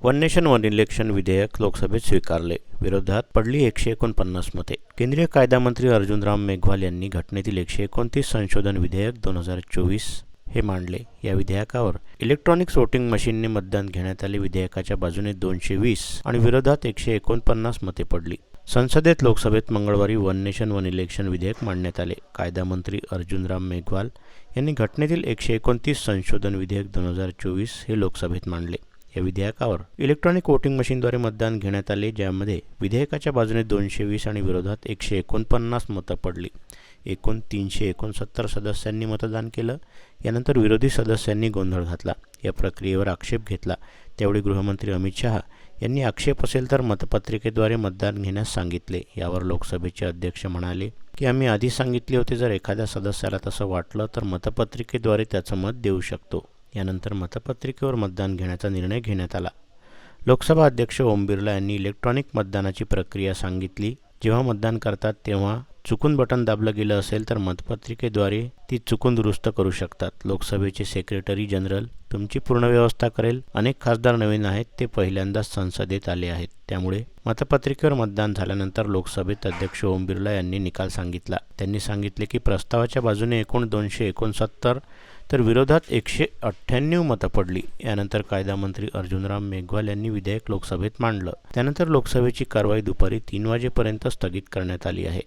One nation one election विधेयक लोकसभेत स्वीकारले. विरोधात पडली 149 मते. केंद्रीय कायदा मंत्री अर्जुनराम मेघवाल यांनी घटनेतील 129 संशोधन विधेयक 2024 हे मांडले. या विधेयकावर इलेक्ट्रॉनिक वोटिंग मशीनने मतदान घेण्यात आले. विधेयकाच्या बाजूने 220 आणि विरोधात 149 मते पडली. संसदेत लोकसभेत मंगळवारी वन नेशन वन इलेक्शन विधेयक मांडण्यात आले. कायदा मंत्री अर्जुनराम मेघवाल यांनी घटनेतील 129 संशोधन विधेयक 2024 हे लोकसभेत मांडले. या विधेयकावर इलेक्ट्रॉनिक वोटिंग मशीनद्वारे मतदान घेण्यात आले, ज्यामध्ये विधेयकाच्या बाजूने 220 आणि विरोधात 149 मतं पडली. एकूण 369 सदस्यांनी मतदान केलं. यानंतर विरोधी सदस्यांनी गोंधळ घातला. या प्रक्रियेवर आक्षेप घेतला. त्यावेळी गृहमंत्री अमित शहा यांनी आक्षेप असेल तर मतपत्रिकेद्वारे मतदान घेण्यास सांगितले. यावर लोकसभेचे अध्यक्ष म्हणाले की आम्ही आधी सांगितले होते, जर एखाद्या सदस्याला तसं वाटलं तर मतपत्रिकेद्वारे त्याचं मत देऊ शकतो. यानंतर मतपत्रिकेवर मतदान घेण्याचा निर्णय घेण्यात आला. लोकसभा अध्यक्ष ओम बिर्ला यांनी इलेक्ट्रॉनिक मतदानाची प्रक्रिया सांगितली. जेव्हा मतदान करतात तेव्हा चुकून बटन दाबलं गेलं असेल तर मतपत्रिकेद्वारे ती चुकून दुरुस्त करू शकतात. लोकसभेचे सेक्रेटरी जनरल तुमची पूर्ण व्यवस्था करेल. अनेक खासदार नवीन आहेत, ते पहिल्यांदाच संसदेत आले आहेत. त्यामुळे मतपत्रिकेवर मतदान झाल्यानंतर लोकसभेत अध्यक्ष ओम बिर्ला यांनी निकाल सांगितला. त्यांनी सांगितले की प्रस्तावाच्या बाजूने एकूण 269 तर विरोधात 198 मतं पडली. यानंतर कायदा मंत्री अर्जुनराम मेघवाल यांनी विधेयक लोकसभेत मांडलं. त्यानंतर लोकसभेची कारवाई दुपारी 3 वाजेपर्यंत स्थगित करण्यात आली आहे.